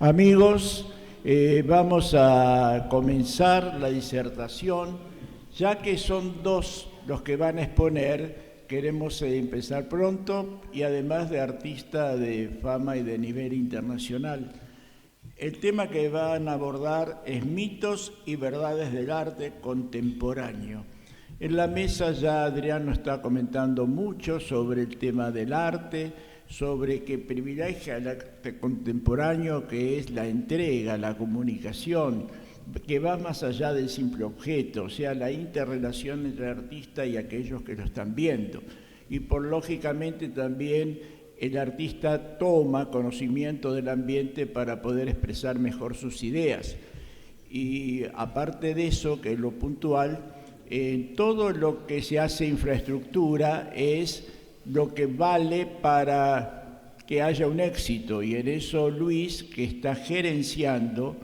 Amigos, vamos a comenzar la disertación. Ya que son dos los que van a exponer, queremos empezar pronto y además de artista de fama y de nivel internacional. El tema que van a abordar es mitos y verdades del arte contemporáneo. En la mesa ya Adrián nos está comentando mucho sobre el tema del arte, sobre que privilegia el arte contemporáneo, que es la entrega, la comunicación, que va más allá del simple objeto, o sea, la interrelación entre el artista y aquellos que lo están viendo. Y por lógicamente también el artista toma conocimiento del ambiente para poder expresar mejor sus ideas. Y aparte de eso, que es lo puntual, todo lo que se hace infraestructura es lo que vale para que haya un éxito, y en eso Luis, que está gerenciando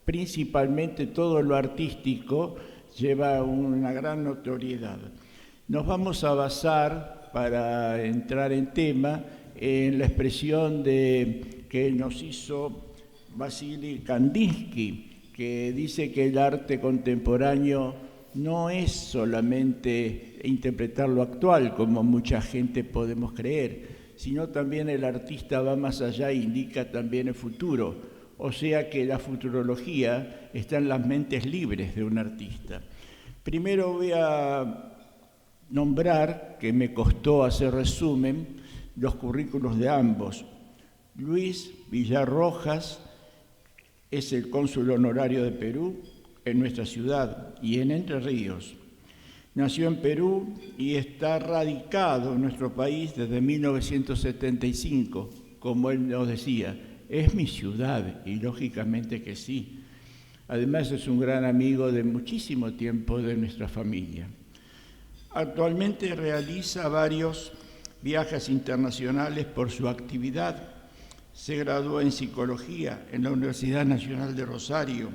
principalmente todo lo artístico, lleva una gran notoriedad. Nos vamos a basar, para entrar en tema, en la expresión que nos hizo Vasily Kandinsky, que dice que el arte contemporáneo no es solamente interpretar lo actual, como mucha gente podemos creer, sino también el artista va más allá e indica también el futuro. O sea que la futurología está en las mentes libres de un artista. Primero voy a nombrar, que me costó hacer resumen, los currículos de ambos. Luis Villar Rojas es el cónsul honorario de Perú en nuestra ciudad y en Entre Ríos. Nació en Perú y está radicado en nuestro país desde 1975, como él nos decía. Es mi ciudad, y lógicamente que sí. Además es un gran amigo de muchísimo tiempo de nuestra familia. Actualmente realiza varios viajes internacionales por su actividad. Se graduó en Psicología en la Universidad Nacional de Rosario.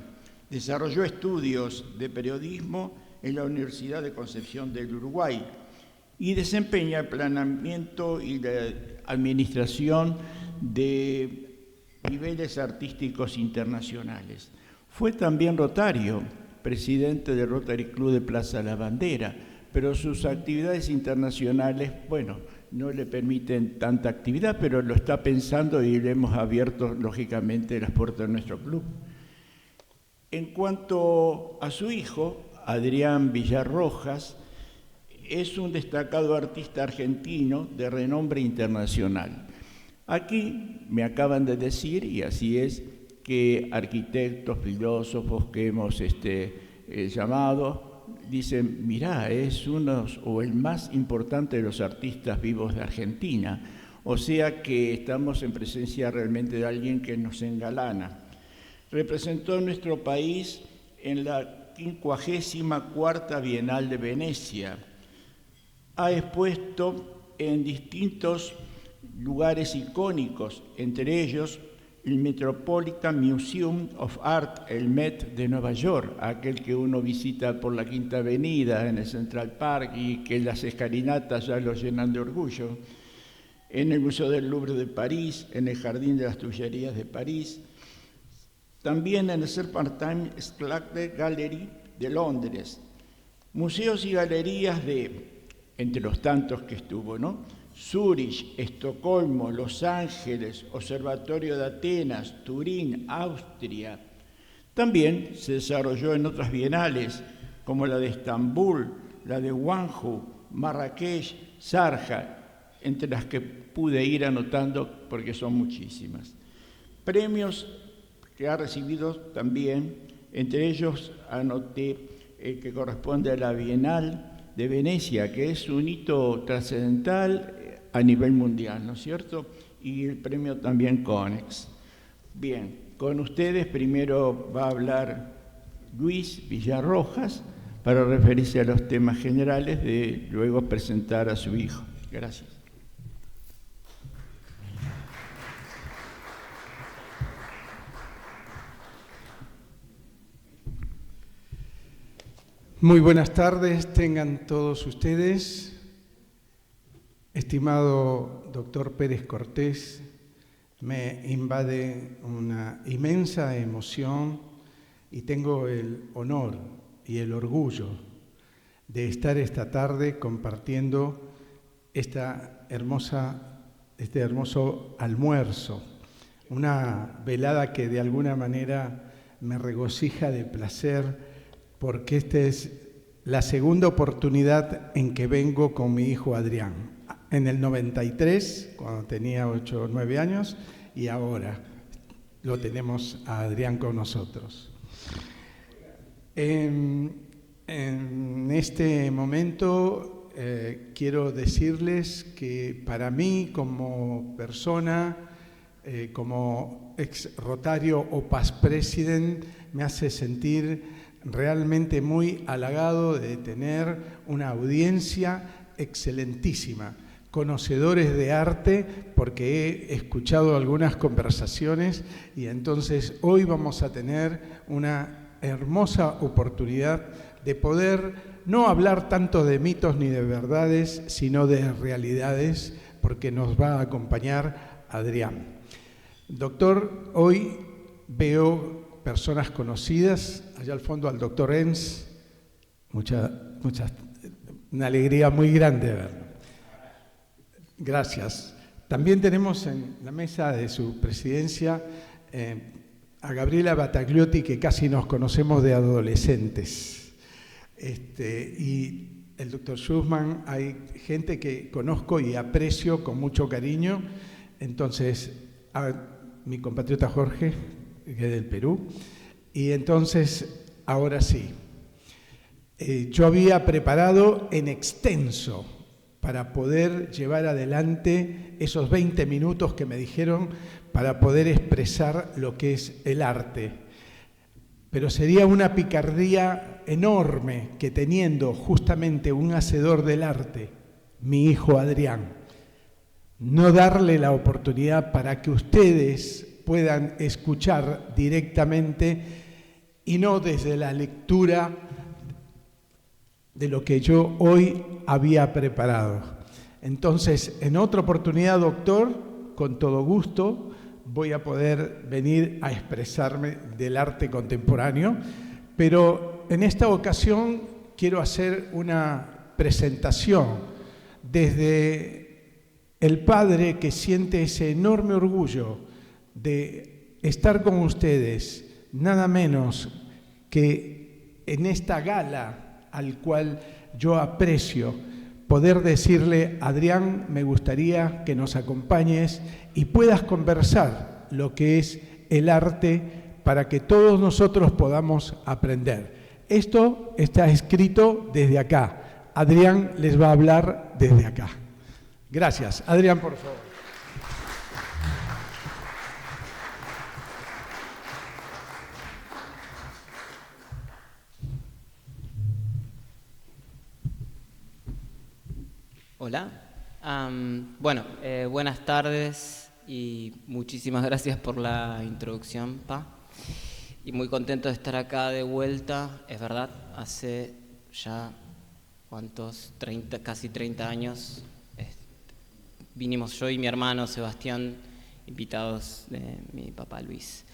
Desarrolló estudios de periodismo en la Universidad de Concepción del Uruguay y desempeña el planeamiento y la administración de niveles artísticos internacionales. Fue también rotario, presidente del Rotary Club de Plaza La Bandera, pero sus actividades internacionales, bueno, no le permiten tanta actividad, pero lo está pensando y le hemos abierto, lógicamente, las puertas de nuestro club. En cuanto a su hijo, Adrián Villar Rojas, es un destacado artista argentino de renombre internacional. Aquí me acaban de decir, y así es, que arquitectos, filósofos que hemos llamado, dicen, mirá, es uno o el más importante de los artistas vivos de Argentina. O sea que estamos en presencia realmente de alguien que nos engalana. Representó a nuestro país en la 54ª Bienal de Venecia. Ha expuesto en distintos lugares icónicos, entre ellos el Metropolitan Museum of Art, el Met de Nueva York, aquel que uno visita por la Quinta Avenida en el Central Park y que las escalinatas ya lo llenan de orgullo, en el Museo del Louvre de París, en el Jardín de las Tullerías de París, también en el Serpentine Slade Gallery de Londres. Museos y galerías entre los tantos que estuvo, ¿no? Zúrich, Estocolmo, Los Ángeles, Observatorio de Atenas, Turín, Austria. También se desarrolló en otras bienales, como la de Estambul, la de Gwangju, Marrakech, Sharjah, entre las que pude ir anotando porque son muchísimas. Premios que ha recibido también, entre ellos anoté el que corresponde a la Bienal de Venecia, que es un hito trascendental a nivel mundial, ¿no es cierto? Y el premio también Conex. Bien, con ustedes primero va a hablar Luis Villar Rojas para referirse a los temas generales, de luego presentar a su hijo. Gracias. Muy buenas tardes, tengan todos ustedes. Estimado doctor Pérez Cortés, Me invade una inmensa emoción y tengo el honor y el orgullo de estar esta tarde compartiendo este hermoso almuerzo, una velada que de alguna manera me regocija de placer, porque esta es la segunda oportunidad en que vengo con mi hijo Adrián. En el 93, cuando tenía 8 o 9 años, y ahora lo tenemos a Adrián con nosotros. En este momento quiero decirles que para mí, como persona, como ex rotario o past president, me hace sentir realmente muy halagado de tener una audiencia excelentísima, conocedores de arte, porque he escuchado algunas conversaciones y entonces hoy vamos a tener una hermosa oportunidad de poder no hablar tanto de mitos ni de verdades, sino de realidades, porque nos va a acompañar Adrián. Doctor, hoy veo personas conocidas, allá al fondo al doctor Enz, una alegría muy grande verlo. Gracias. También tenemos en la mesa de su presidencia a Gabriela Battagliotti, que casi nos conocemos de adolescentes. Y el doctor Schussmann, hay gente que conozco y aprecio con mucho cariño. Entonces, a mi compatriota Jorge, que es del Perú. Y entonces, ahora sí. Yo había preparado en extenso para poder llevar adelante esos 20 minutos que me dijeron para poder expresar lo que es el arte. Pero sería una picardía enorme que, teniendo justamente un hacedor del arte, mi hijo Adrián, no darle la oportunidad para que ustedes puedan escuchar directamente y no desde la lectura de lo que yo hoy había preparado. Entonces, en otra oportunidad, doctor, con todo gusto, voy a poder venir a expresarme del arte contemporáneo, pero en esta ocasión quiero hacer una presentación desde el padre que siente ese enorme orgullo de estar con ustedes, nada menos que en esta gala al cual yo aprecio, poder decirle: Adrián, me gustaría que nos acompañes y puedas conversar lo que es el arte para que todos nosotros podamos aprender. Esto está escrito desde acá. Adrián les va a hablar desde acá. Gracias. Adrián, por favor. Hola. Buenas tardes y muchísimas gracias por la introducción, Pa. Y muy contento de estar acá de vuelta. Es verdad, hace ya, casi 30 años, vinimos yo y mi hermano Sebastián, invitados de mi papá Luis.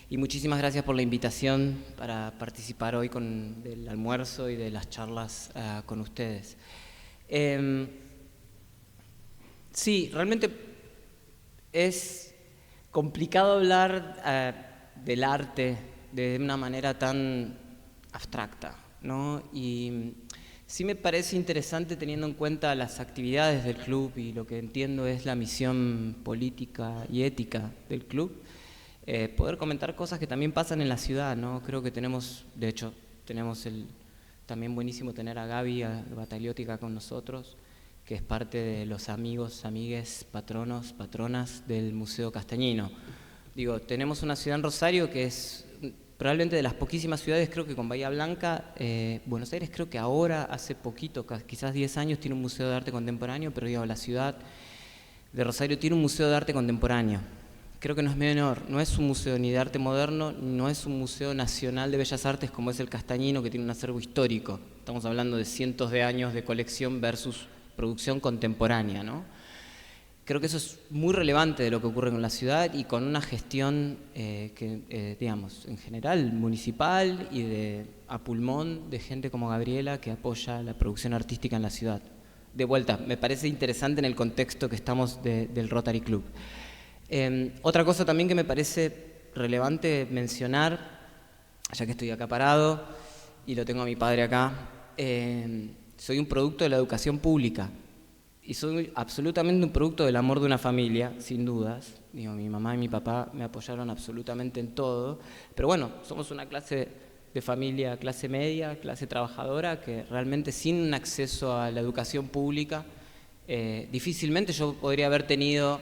Y muchísimas gracias por la invitación para participar hoy del almuerzo y de las charlas con ustedes. Sí, realmente es complicado hablar del arte de una manera tan abstracta, ¿no? Y sí me parece interesante, teniendo en cuenta las actividades del club y lo que entiendo es la misión política y ética del club, poder comentar cosas que también pasan en la ciudad, ¿no? Creo que tenemos también buenísimo tener a Gaby Battagliotti acá con nosotros, que es parte de los amigos, amigues, patronos, patronas del Museo Castañino. Digo, tenemos una ciudad en Rosario que es probablemente de las poquísimas ciudades, creo que con Bahía Blanca. Buenos Aires creo que ahora, hace poquito, quizás 10 años, tiene un museo de arte contemporáneo, pero digo, la ciudad de Rosario tiene un museo de arte contemporáneo. Creo que no es menor, no es un museo ni de arte moderno, no es un museo nacional de bellas artes como es el Castañino, que tiene un acervo histórico. Estamos hablando de cientos de años de colección versus producción contemporánea, ¿no? Creo que eso es muy relevante de lo que ocurre con la ciudad y con una gestión digamos, en general municipal y a pulmón de gente como Gabriela que apoya la producción artística en la ciudad. De vuelta, me parece interesante en el contexto que estamos del Rotary Club. Otra cosa también que me parece relevante mencionar, ya que estoy acá parado y lo tengo a mi padre acá, soy un producto de la educación pública. Y soy absolutamente un producto del amor de una familia, sin dudas. Digo, mi mamá y mi papá me apoyaron absolutamente en todo. Pero bueno, somos una clase de familia, clase media, clase trabajadora, que realmente sin un acceso a la educación pública, difícilmente yo podría haber tenido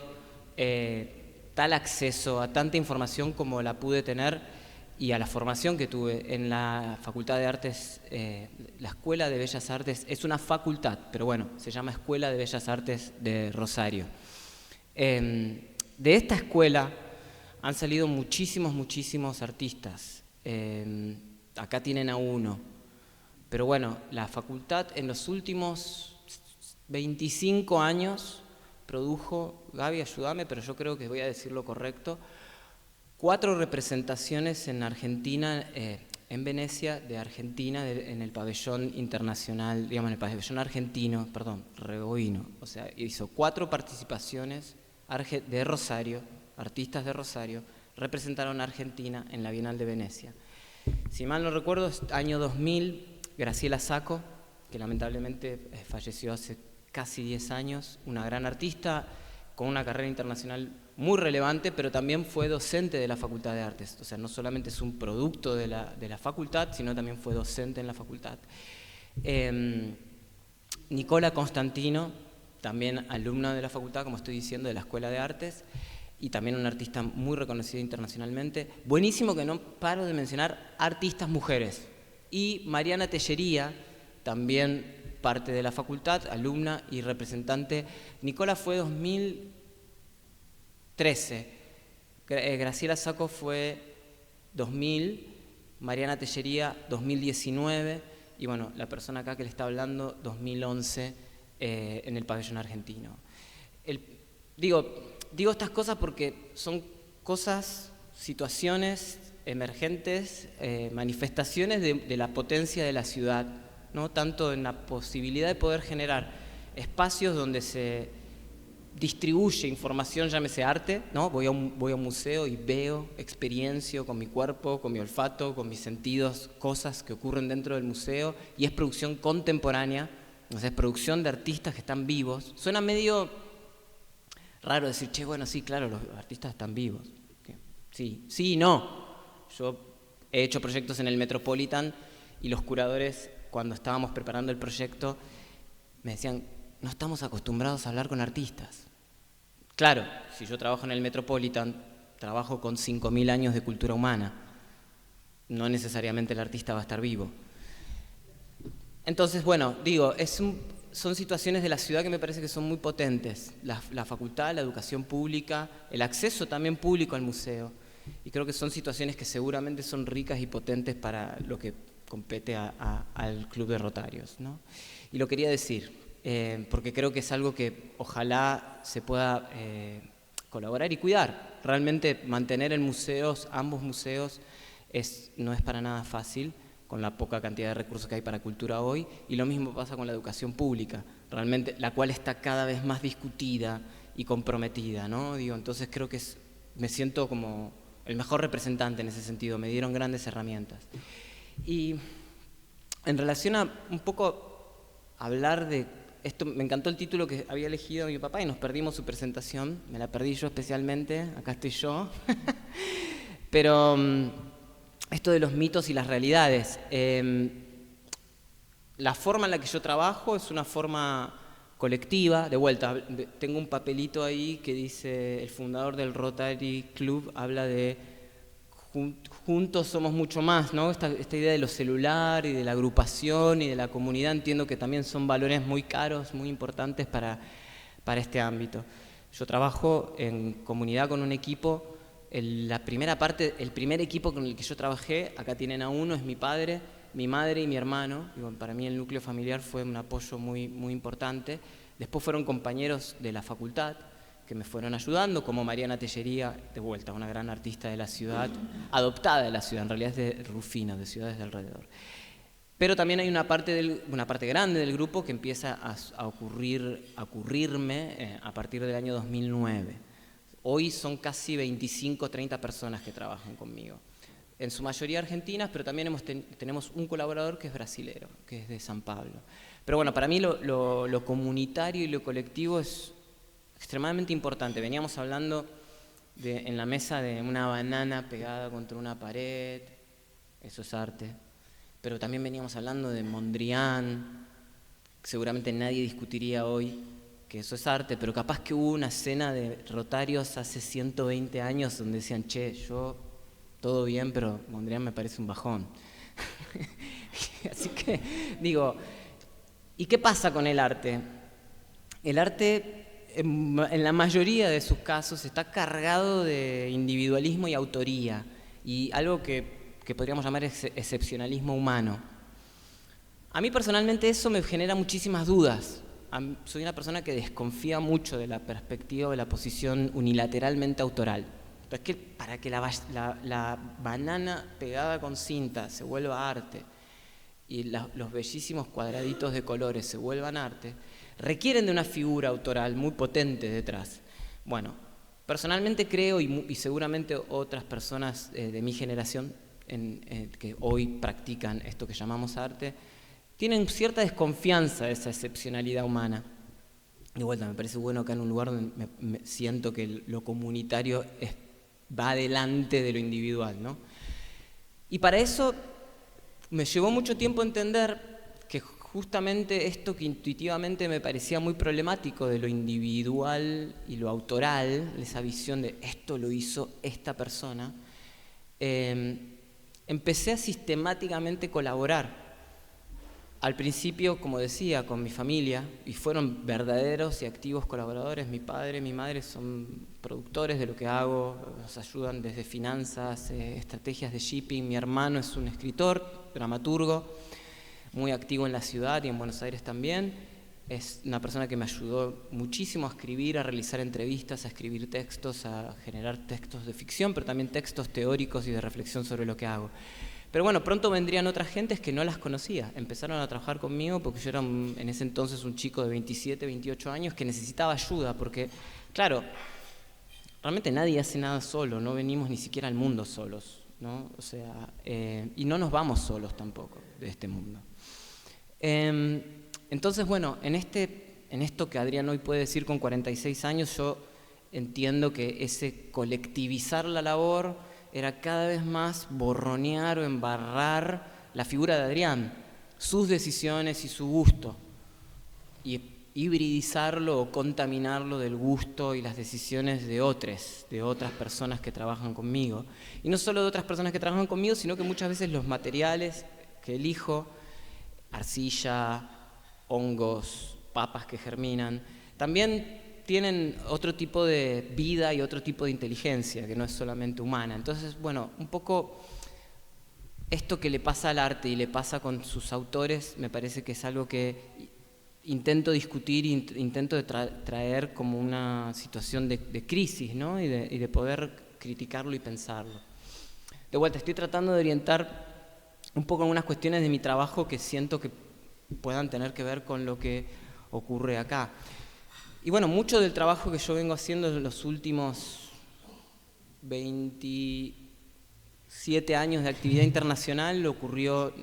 tal acceso a tanta información como la pude tener y a la formación que tuve en la Facultad de Artes. La Escuela de Bellas Artes es una facultad, pero bueno, se llama Escuela de Bellas Artes de Rosario. De esta escuela han salido muchísimos artistas. Acá tienen a uno. Pero bueno, la facultad en los últimos 25 años produjo, Gaby, ayúdame, pero yo creo que voy a decir lo correcto, 4 representaciones en Argentina, en Venecia, de Argentina, en el pabellón internacional, digamos, en el pabellón argentino, perdón, Regoino. O sea, hizo 4 participaciones de Rosario, artistas de Rosario, representaron a Argentina en la Bienal de Venecia. Si mal no recuerdo, año 2000, Graciela Sacco, que lamentablemente falleció hace casi 10 años, una gran artista con una carrera internacional muy relevante, pero también fue docente de la Facultad de Artes. O sea, no solamente es un producto de la facultad, sino también fue docente en la facultad. Nicola Constantino, también alumna de la facultad, como estoy diciendo, de la Escuela de Artes, y también una artista muy reconocida internacionalmente. Buenísimo que no paro de mencionar artistas mujeres. Y Mariana Tellería, también parte de la facultad, alumna y representante. Nicola fue 2013, Graciela Sacco fue 2000, Mariana Tellería 2019 y bueno, la persona acá que le está hablando 2011 en el pabellón argentino. Digo estas cosas porque son cosas, situaciones emergentes, manifestaciones de la potencia de la ciudad, ¿no? Tanto en la posibilidad de poder generar espacios donde se distribuye información, llámese arte, ¿no? Voy a un museo y veo, experiencio con mi cuerpo, con mi olfato, con mis sentidos, cosas que ocurren dentro del museo, y es producción contemporánea, o sea, es producción de artistas que están vivos. Suena medio raro decir, che, bueno, sí, claro, los artistas están vivos. Sí y no. Yo he hecho proyectos en el Metropolitan y los curadores, cuando estábamos preparando el proyecto, me decían, no estamos acostumbrados a hablar con artistas. Claro, si yo trabajo en el Metropolitan, trabajo con 5.000 años de cultura humana. No necesariamente el artista va a estar vivo. Entonces, bueno, digo, son situaciones de la ciudad que me parece que son muy potentes. La facultad, la educación pública, el acceso también público al museo. Y creo que son situaciones que seguramente son ricas y potentes para lo que compete al Club de Rotarios, ¿no? Y lo quería decir, porque creo que es algo que ojalá se pueda colaborar y cuidar. Realmente mantener en museos, ambos museos, no es para nada fácil con la poca cantidad de recursos que hay para cultura hoy, y lo mismo pasa con la educación pública, realmente, la cual está cada vez más discutida y comprometida, ¿no? Digo, entonces creo que me siento como el mejor representante en ese sentido, me dieron grandes herramientas. Y en relación a un poco hablar de esto, me encantó el título que había elegido mi papá y nos perdimos su presentación, me la perdí yo especialmente, acá estoy yo, pero esto de los mitos y las realidades. La forma en la que yo trabajo es una forma colectiva, de vuelta, tengo un papelito ahí que dice, el fundador del Rotary Club habla de juntos somos mucho más, ¿no? Esta idea de lo celular y de la agrupación y de la comunidad, entiendo que también son valores muy caros, muy importantes para este ámbito. Yo trabajo en comunidad con un equipo, la primera parte, el primer equipo con el que yo trabajé, acá tienen a uno, es mi padre, mi madre y mi hermano. Digo, para mí el núcleo familiar fue un apoyo muy, muy importante. Después fueron compañeros de la facultad, que me fueron ayudando, como Mariana Tellería, de vuelta, una gran artista de la ciudad, adoptada de la ciudad, en realidad es de Rufino, de ciudades de alrededor. Pero también hay una parte grande del grupo que empieza a ocurrirme a partir del año 2009. Hoy son casi 25 30 personas que trabajan conmigo. En su mayoría argentinas, pero también tenemos un colaborador que es brasilero, que es de San Pablo. Pero bueno, para mí lo comunitario y lo colectivo es extremadamente importante. Veníamos hablando en la mesa de una banana pegada contra una pared, eso es arte. Pero también veníamos hablando de Mondrian, seguramente nadie discutiría hoy que eso es arte, pero capaz que hubo una escena de Rotarios hace 120 años donde decían, che, yo todo bien, pero Mondrian me parece un bajón. Así que digo, ¿y qué pasa con el arte? El arte, en la mayoría de sus casos, está cargado de individualismo y autoría, y algo que podríamos llamar excepcionalismo humano. A mí personalmente eso me genera muchísimas dudas. Soy una persona que desconfía mucho de la perspectiva o de la posición unilateralmente autoral. Es que para que la banana pegada con cinta se vuelva arte y los bellísimos cuadraditos de colores se vuelvan arte, requieren de una figura autoral muy potente detrás. Bueno, personalmente creo, y seguramente otras personas de mi generación que hoy practican esto que llamamos arte, tienen cierta desconfianza de esa excepcionalidad humana. De vuelta, me parece bueno acá en un lugar donde me siento que lo comunitario va adelante de lo individual, ¿no? Y para eso me llevó mucho tiempo entender que justamente esto que intuitivamente me parecía muy problemático de lo individual y lo autoral, esa visión de esto lo hizo esta persona, empecé a sistemáticamente colaborar. Al principio, como decía, con mi familia, y fueron verdaderos y activos colaboradores. Mi padre y mi madre son productores de lo que hago, nos ayudan desde finanzas, estrategias de shipping. Mi hermano es un escritor, dramaturgo, muy activo en la ciudad y en Buenos Aires también. Es una persona que me ayudó muchísimo a escribir, a realizar entrevistas, a escribir textos, a generar textos de ficción, pero también textos teóricos y de reflexión sobre lo que hago. Pero bueno, pronto vendrían otras gentes que no las conocía. Empezaron a trabajar conmigo porque yo era en ese entonces un chico de 27, 28 años que necesitaba ayuda porque, claro, realmente nadie hace nada solo, no venimos ni siquiera al mundo solos, ¿no? O sea, y no nos vamos solos tampoco de este mundo. Entonces, bueno, en esto que Adrián hoy puede decir con 46 años, yo entiendo que ese colectivizar la labor era cada vez más borronear o embarrar la figura de Adrián, sus decisiones y su gusto, y hibridizarlo o contaminarlo del gusto y las decisiones de otras personas que trabajan conmigo. Y no solo de otras personas que trabajan conmigo, sino que muchas veces los materiales que elijo, arcilla, hongos, papas que germinan, también tienen otro tipo de vida y otro tipo de inteligencia, que no es solamente humana. Entonces, bueno, un poco esto que le pasa al arte y le pasa con sus autores, me parece que es algo que intento discutir, intento traer como una situación de crisis, ¿no? y de poder criticarlo y pensarlo. De vuelta, estoy tratando de orientar un poco algunas cuestiones de mi trabajo que siento que puedan tener que ver con lo que ocurre acá. Y bueno, mucho del trabajo que yo vengo haciendo en los últimos 27 años de actividad internacional ocurrió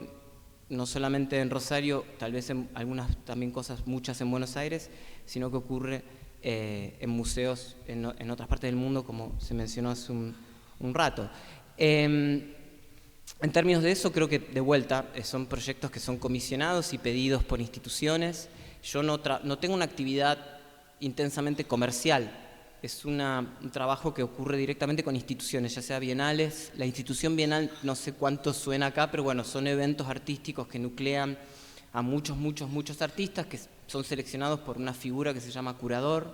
no solamente en Rosario, tal vez en algunas también cosas, muchas en Buenos Aires, sino que ocurre en museos en otras partes del mundo, como se mencionó hace un rato. En términos de eso, creo que de vuelta son proyectos que son comisionados y pedidos por instituciones. Yo no tengo una actividad intensamente comercial, es un trabajo que ocurre directamente con instituciones, ya sea bienales. La institución bienal no sé cuánto suena acá, pero bueno, son eventos artísticos que nuclean a muchos artistas que son seleccionados por una figura que se llama curador,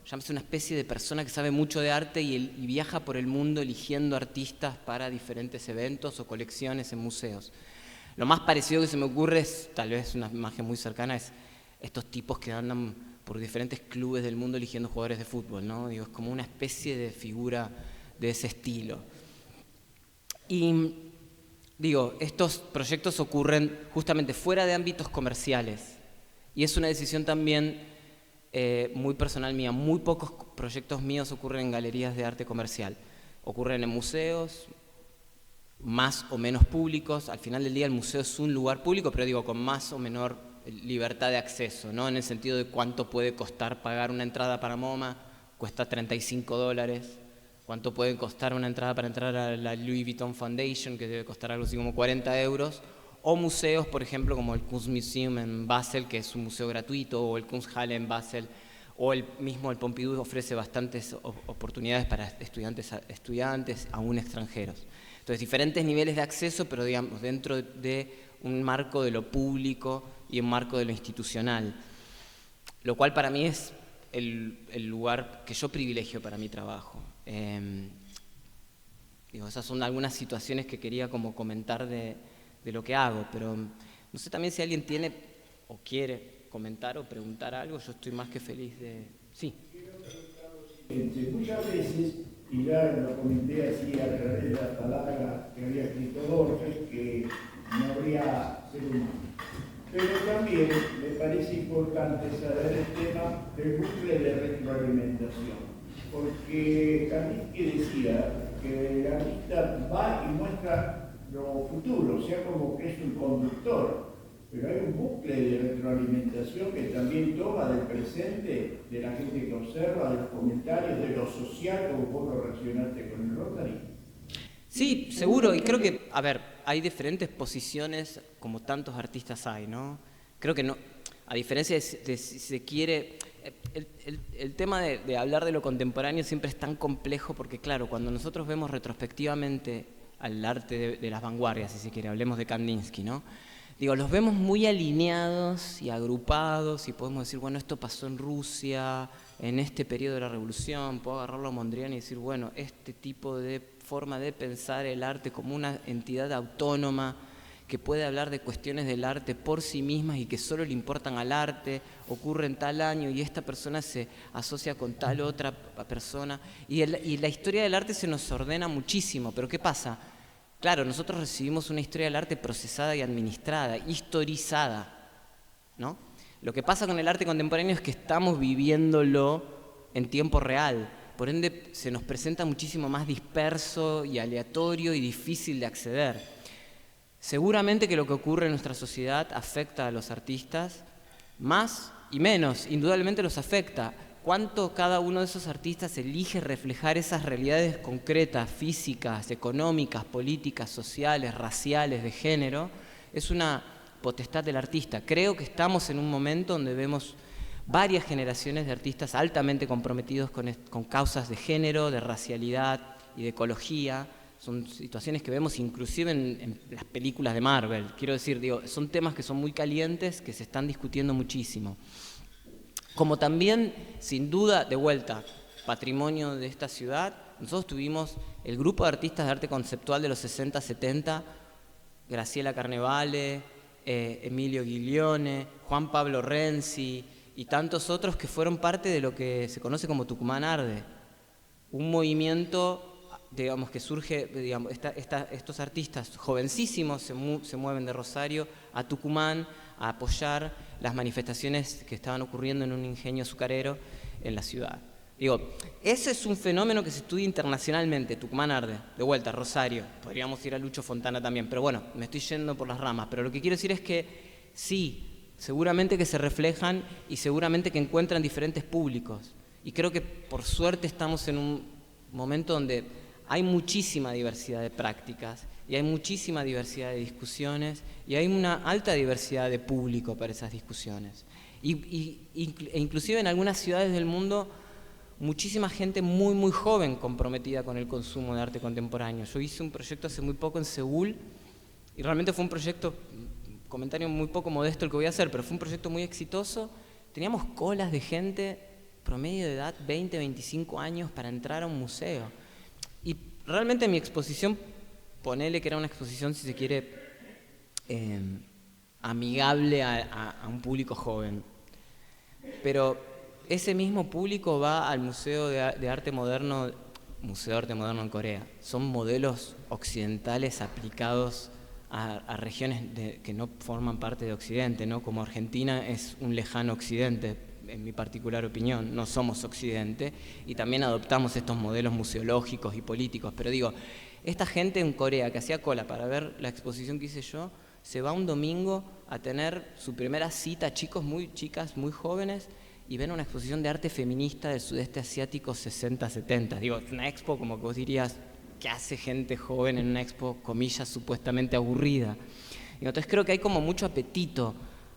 llámese una especie de persona que sabe mucho de arte y viaja por el mundo eligiendo artistas para diferentes eventos o colecciones en museos. Lo más parecido que se me ocurre es, tal vez una imagen muy cercana, es estos tipos que andan por diferentes clubes del mundo eligiendo jugadores de fútbol, ¿no? Digo, es como una especie de figura de ese estilo. Y digo, estos proyectos ocurren justamente fuera de ámbitos comerciales. Y es una decisión también muy personal mía. Muy pocos proyectos míos ocurren en galerías de arte comercial. Ocurren en museos, más o menos públicos. Al final del día el museo es un lugar público, pero digo, con más o menor libertad de acceso, ¿no? En el sentido de cuánto puede costar pagar una entrada para MoMA, cuesta $35. Cuánto puede costar una entrada para entrar a la Louis Vuitton Foundation, que debe costar algo así como 40 euros. O museos, por ejemplo, como el Kunstmuseum en Basel, que es un museo gratuito, o el Kunsthalle en Basel, o el Pompidou ofrece bastantes oportunidades para estudiantes, aún extranjeros. Entonces, diferentes niveles de acceso, pero digamos, dentro de un marco de lo público y un marco de lo institucional. Lo cual para mí es el lugar que yo privilegio para mi trabajo. Esas son algunas situaciones que quería como comentar de lo que hago, pero no sé también si alguien tiene o quiere comentar o preguntar algo, yo estoy más que feliz de... Sí. Muchas veces, y ya lo comenté así a través de la palabra que había escrito Borges, que no habría ser humano. Pero también me parece importante saber el tema del bucle de retroalimentación, porque Kandinsky decía que el artista va y muestra lo futuro, o sea, como que es un conductor, pero hay un bucle de retroalimentación que también toma del presente, de la gente que observa, de los comentarios, de lo social, como vos lo reaccionaste con el Rotary. Sí, seguro, y creo que, a ver, hay diferentes posiciones como tantos artistas hay, ¿no? Creo que no, a diferencia de si se quiere, el tema de hablar de lo contemporáneo siempre es tan complejo porque, claro, cuando nosotros vemos retrospectivamente al arte de las vanguardias, si se quiere, hablemos de Kandinsky, ¿no? Digo, los vemos muy alineados y agrupados y podemos decir, bueno, esto pasó en Rusia, en este periodo de la revolución, puedo agarrarlo a Mondrian y decir, bueno, este tipo de forma de pensar el arte como una entidad autónoma que puede hablar de cuestiones del arte por sí mismas y que solo le importan al arte, ocurre en tal año y esta persona se asocia con tal otra persona. Y la historia del arte se nos ordena muchísimo, pero ¿qué pasa? Claro, nosotros recibimos una historia del arte procesada y administrada, historizada, ¿no? Lo que pasa con el arte contemporáneo es que estamos viviéndolo en tiempo real, por ende se nos presenta muchísimo más disperso y aleatorio y difícil de acceder. Seguramente que lo que ocurre en nuestra sociedad afecta a los artistas, más y menos, indudablemente los afecta. Cuánto cada uno de esos artistas elige reflejar esas realidades concretas, físicas, económicas, políticas, sociales, raciales, de género, es una potestad del artista. Creo que estamos en un momento donde vemos varias generaciones de artistas altamente comprometidos con causas de género, de racialidad y de ecología. Son situaciones que vemos inclusive en las películas de Marvel. Quiero decir, son temas que son muy calientes, que se están discutiendo muchísimo. Como también, sin duda, de vuelta, patrimonio de esta ciudad, nosotros tuvimos el grupo de artistas de arte conceptual de los 60, 70, Graciela Carnevale, Emilio Giglione, Juan Pablo Renzi y tantos otros que fueron parte de lo que se conoce como Tucumán Arde, un movimiento, digamos, que surge, digamos, estos artistas jovencísimos se mueven de Rosario a Tucumán a apoyar las manifestaciones que estaban ocurriendo en un ingenio azucarero en la ciudad. Ese es un fenómeno que se estudia internacionalmente, Tucumán Arde, de vuelta, Rosario, podríamos ir a Lucho Fontana también, pero bueno, me estoy yendo por las ramas, pero lo que quiero decir es que sí, seguramente que se reflejan y seguramente que encuentran diferentes públicos, y creo que por suerte estamos en un momento donde hay muchísima diversidad de prácticas y hay muchísima diversidad de discusiones y hay una alta diversidad de público para esas discusiones. E inclusive en algunas ciudades del mundo, muchísima gente muy, muy joven comprometida con el consumo de arte contemporáneo. Yo hice un proyecto hace muy poco en Seúl y realmente fue un proyecto, comentario muy poco modesto el que voy a hacer, pero fue un proyecto muy exitoso. Teníamos colas de gente, promedio de edad 20, 25 años para entrar a un museo. Y realmente mi exposición, ponele que era una exposición, si se quiere, amigable a un público joven. Pero ese mismo público va al Museo de Arte Moderno, Museo de Arte Moderno en Corea. Son modelos occidentales aplicados a regiones que no forman parte de Occidente, ¿no? Como Argentina es un lejano Occidente, en mi particular opinión, no somos Occidente, y también adoptamos estos modelos museológicos y políticos. Pero digo, esta gente en Corea que hacía cola para ver la exposición que hice yo, se va un domingo a tener su primera cita, chicas muy jóvenes, y ven una exposición de arte feminista del sudeste asiático 60-70. Digo, es una expo como que vos dirías, ¿qué hace gente joven en una expo, comillas, supuestamente aburrida? Y entonces creo que hay como mucho apetito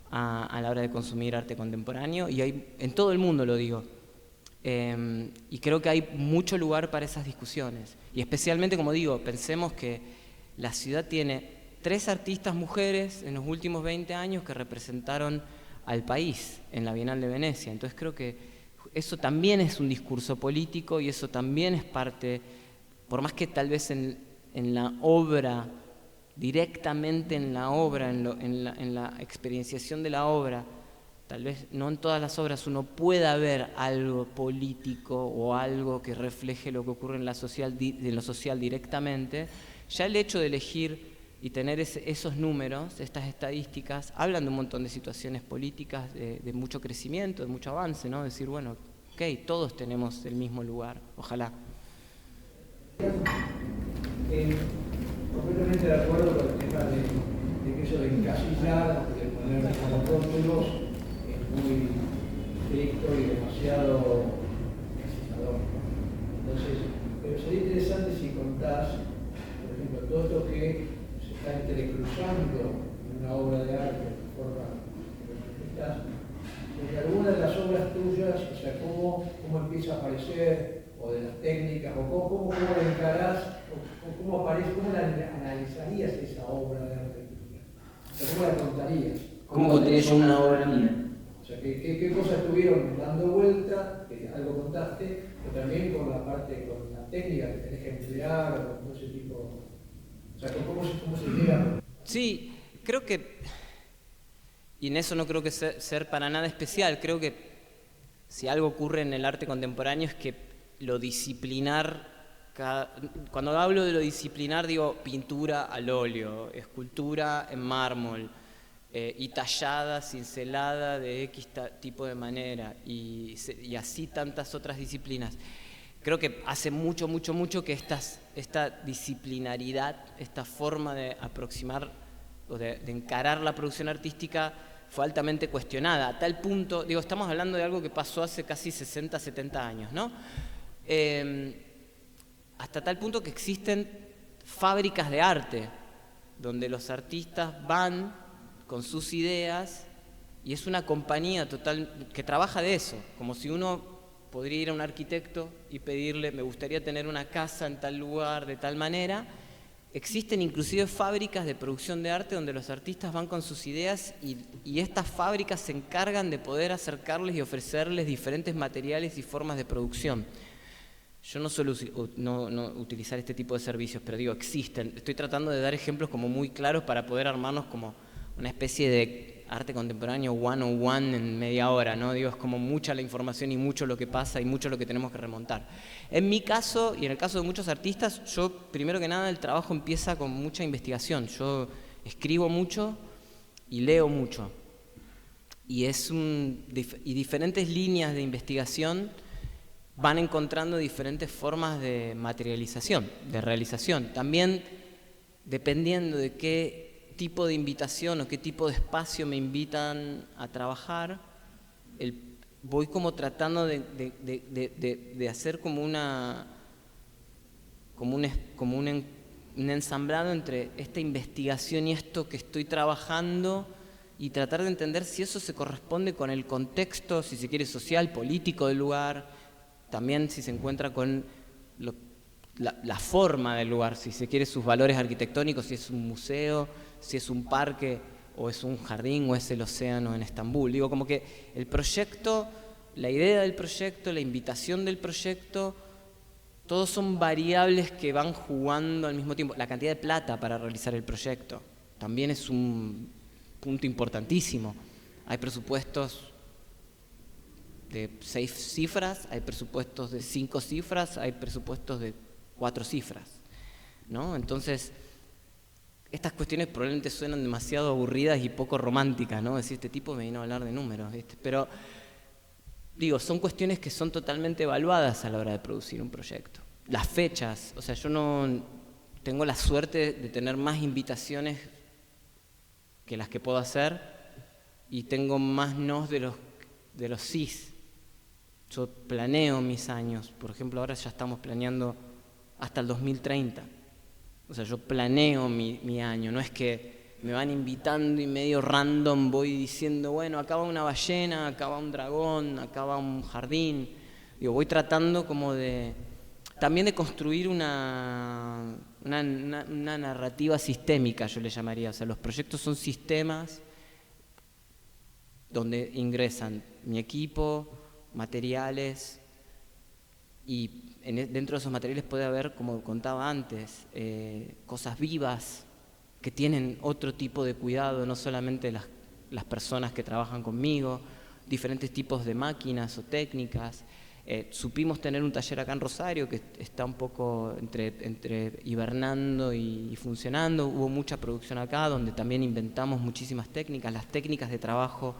a la hora de consumir arte contemporáneo, y hay, en todo el mundo lo digo. Y creo que hay mucho lugar para esas discusiones. Y especialmente, como digo, pensemos que la ciudad tiene 3 artistas mujeres en los últimos 20 años que representaron al país en la Bienal de Venecia. Entonces creo que eso también es un discurso político, y eso también es parte, por más que tal vez en la obra, directamente en la obra, en la experienciación de la obra, tal vez no en todas las obras uno pueda ver algo político o algo que refleje lo que ocurre en lo social directamente, ya el hecho de elegir y tener esos números, estas estadísticas, hablan de un montón de situaciones políticas, de mucho crecimiento, de mucho avance, ¿no? Decir, bueno, ok, todos tenemos el mismo lugar, ojalá. Completamente de acuerdo con el tema de que eso de encasillar, de poner como rótulos, es muy estricto y demasiado encasisador. Entonces, pero sería interesante si contás, por ejemplo, todo esto que se está entrecruzando en una obra de arte de forma que estás, porque alguna de las obras tuyas, o sea, cómo empieza a aparecer, o de las técnicas, o cómo la encarás, o cómo aparece, cómo la analizarías esa obra de arte tuya, o sea, cómo la contarías. ¿Cómo contaría yo una obra mía? O sea, ¿qué cosas estuvieron dando vuelta, que algo contaste, pero también con la parte, con la técnica que tenés que emplear, o con todo ese tipo. O sea, ¿cómo se llega? Sí, creo que, y en eso no creo que ser para nada especial, creo que si algo ocurre en el arte contemporáneo es que lo disciplinar, cuando hablo de lo disciplinar digo pintura al óleo, escultura en mármol, y tallada, cincelada de X tipo de manera, y así tantas otras disciplinas. Creo que hace mucho que esta disciplinaridad, esta forma de aproximar o de encarar la producción artística fue altamente cuestionada, a tal punto, digo, estamos hablando de algo que pasó hace casi 60, 70 años, ¿no? Hasta tal punto que existen fábricas de arte, donde los artistas van con sus ideas, y es una compañía total que trabaja de eso, como si uno podría ir a un arquitecto y pedirle, me gustaría tener una casa en tal lugar, de tal manera. Existen inclusive fábricas de producción de arte donde los artistas van con sus ideas, y estas fábricas se encargan de poder acercarles y ofrecerles diferentes materiales y formas de producción. Yo no suelo no utilizar este tipo de servicios, pero digo, existen. Estoy tratando de dar ejemplos como muy claros para poder armarnos como una especie de arte contemporáneo 101 en media hora, ¿no? Digo, es como mucha la información y mucho lo que pasa y mucho lo que tenemos que remontar. En mi caso, y en el caso de muchos artistas, yo, primero que nada, el trabajo empieza con mucha investigación. Yo escribo mucho y leo mucho. Y diferentes líneas de investigación van encontrando diferentes formas de materialización, de realización. También, dependiendo de qué tipo de invitación o qué tipo de espacio me invitan a trabajar, voy como tratando de hacer como un ensamblado entre esta investigación y esto que estoy trabajando, y tratar de entender si eso se corresponde con el contexto, si se quiere, social, político del lugar, también si se encuentra con la forma del lugar, si se quiere, sus valores arquitectónicos, si es un museo, si es un parque, o es un jardín, o es el océano en Estambul. Digo, como que el proyecto, la idea del proyecto, la invitación del proyecto, todos son variables que van jugando al mismo tiempo. La cantidad de plata para realizar el proyecto también es un punto importantísimo. Hay presupuestos de 6 cifras, hay presupuestos de 5 cifras, hay presupuestos de 4 cifras, ¿no? Entonces, estas cuestiones probablemente suenan demasiado aburridas y poco románticas, ¿no? Decir, este tipo me vino a hablar de números, ¿viste? Pero, digo, son cuestiones que son totalmente evaluadas a la hora de producir un proyecto. Las fechas, o sea, yo no tengo la suerte de tener más invitaciones que las que puedo hacer y tengo más nos de los sís. Yo planeo mis años, por ejemplo, ahora ya estamos planeando hasta el 2030. O sea, yo planeo mi año, no es que me van invitando y medio random voy diciendo, bueno, acá va una ballena, acá va un dragón, acá va un jardín. Digo, voy tratando como también de construir una narrativa sistémica, yo le llamaría. O sea, los proyectos son sistemas donde ingresan mi equipo, materiales, y dentro de esos materiales puede haber, como contaba antes, cosas vivas que tienen otro tipo de cuidado, no solamente las personas que trabajan conmigo, diferentes tipos de máquinas o técnicas. Supimos tener un taller acá en Rosario que está un poco entre hibernando y funcionando. Hubo mucha producción acá donde también inventamos muchísimas técnicas. Las técnicas de trabajo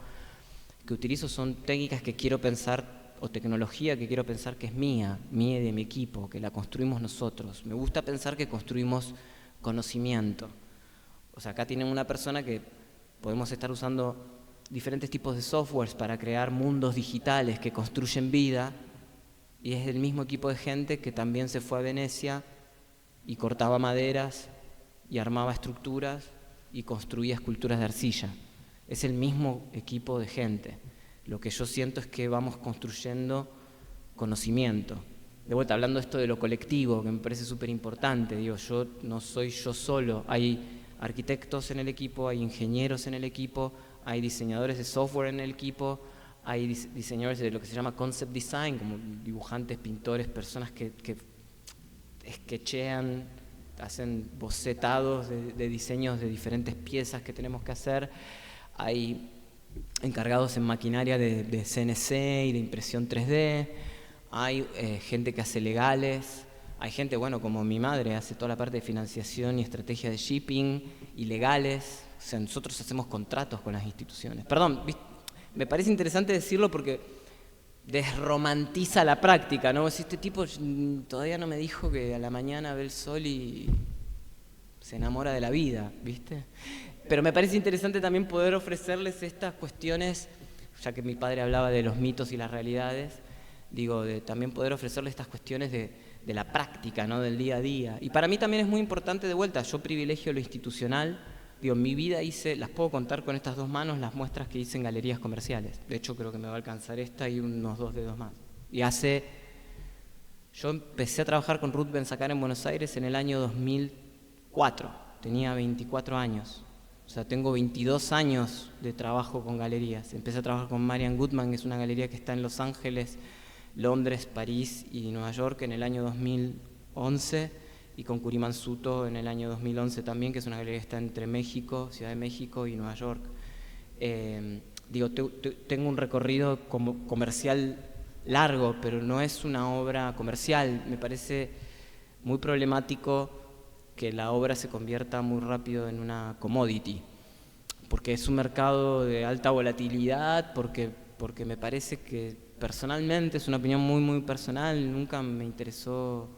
que utilizo son técnicas que quiero pensar, o tecnología que quiero pensar que es mía y de mi equipo, que la construimos nosotros. Me gusta pensar que construimos conocimiento. O sea, acá tienen una persona que podemos estar usando diferentes tipos de softwares para crear mundos digitales que construyen vida, y es el mismo equipo de gente que también se fue a Venecia y cortaba maderas y armaba estructuras y construía esculturas de arcilla. Es el mismo equipo de gente. Lo que yo siento es que vamos construyendo conocimiento. De vuelta, hablando esto de lo colectivo, que me parece súper importante, digo, yo no soy yo solo, hay arquitectos en el equipo, hay ingenieros en el equipo, hay diseñadores de software en el equipo, hay diseñadores de lo que se llama concept design, como dibujantes, pintores, personas que sketchean, hacen bocetados de diseños de diferentes piezas que tenemos que hacer, hay encargados en maquinaria de CNC y de impresión 3D, hay gente que hace legales, hay gente, bueno, como mi madre, hace toda la parte de financiación y estrategia de shipping y legales. O sea, nosotros hacemos contratos con las instituciones. Perdón, me parece interesante decirlo porque desromantiza la práctica, ¿no? Si este tipo todavía no me dijo que a la mañana ve el sol y se enamora de la vida, ¿viste? Pero me parece interesante también poder ofrecerles estas cuestiones, ya que mi padre hablaba de los mitos y las realidades, digo, de también poder ofrecerles estas cuestiones de la práctica, ¿no? Del día a día. Y para mí también es muy importante, de vuelta, yo privilegio lo institucional. Digo, en mi vida las puedo contar con estas 2 manos, las muestras que hice en galerías comerciales. De hecho, creo que me va a alcanzar esta y unos 2 dedos más. Yo empecé a trabajar con Ruth Ben-Zakar en Buenos Aires en el año 2004. Tenía 24 años. O sea, tengo 22 años de trabajo con galerías. Empecé a trabajar con Marian Goodman, que es una galería que está en Los Ángeles, Londres, París y Nueva York en el año 2011, y con Kuriman Suto en el año 2011 también, que es una galería que está entre México, Ciudad de México y Nueva York. Tengo un recorrido comercial largo, pero no es una obra comercial. Me parece muy problemático que la obra se convierta muy rápido en una commodity, porque es un mercado de alta volatilidad, porque me parece que personalmente, es una opinión muy, muy personal, nunca me interesó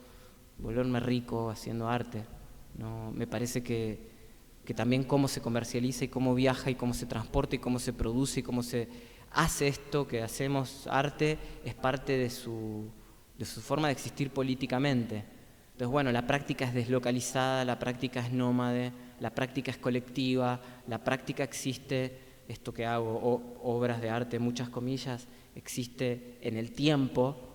volverme rico haciendo arte. ¿No? Me parece que también cómo se comercializa y cómo viaja y cómo se transporta y cómo se produce y cómo se hace esto que hacemos arte es parte de su forma de existir políticamente. Entonces, bueno, la práctica es deslocalizada, la práctica es nómade, la práctica es colectiva, la práctica existe, esto que hago, obras de arte, muchas comillas, existe en el tiempo.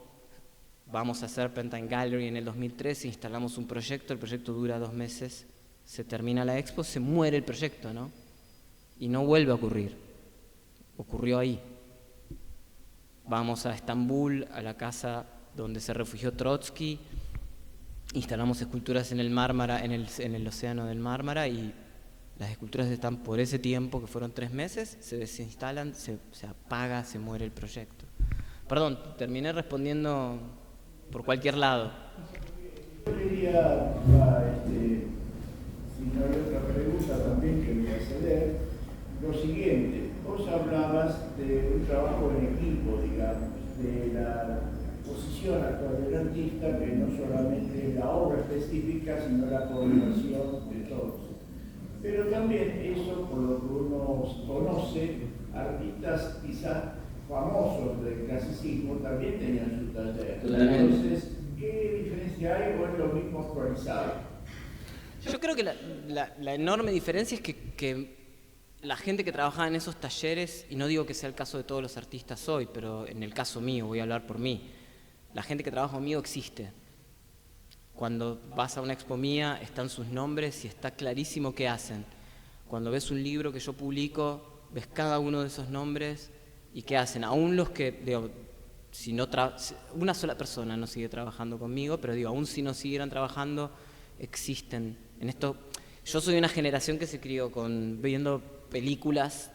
Vamos a hacer Pentime Gallery en el 2013, instalamos un proyecto, el proyecto dura 2 meses, se termina la expo, se muere el proyecto, ¿no? Y no vuelve a ocurrir. Ocurrió ahí. Vamos a Estambul, a la casa donde se refugió Trotsky, instalamos esculturas en el Mármara, en el océano del Mármara, y las esculturas están por ese tiempo, que fueron 3 meses, se desinstalan, se apaga, se muere el proyecto. Perdón, terminé respondiendo por cualquier lado. Yo quería, si no hay otra pregunta también que voy a hacer, lo siguiente. Vos hablabas de un trabajo en equipo, digamos, de la posición actual del artista, que no solamente es la obra específica, sino la coordinación de todos. Pero también eso, por lo que uno conoce, artistas quizás famosos del clasicismo también tenían su taller. Entonces, ¿qué diferencia hay o es lo mismo actualizado? Yo creo que la enorme diferencia es que la gente que trabajaba en esos talleres, y no digo que sea el caso de todos los artistas hoy, pero en el caso mío, voy a hablar por mí, la gente que trabaja conmigo existe. Cuando vas a una expo mía están sus nombres y está clarísimo qué hacen. Cuando ves un libro que yo publico, ves cada uno de esos nombres y qué hacen. Aún los que, digo, si no una sola persona no sigue trabajando conmigo, pero digo, aún si no siguieran trabajando, existen. En esto, yo soy una generación que se crió viendo películas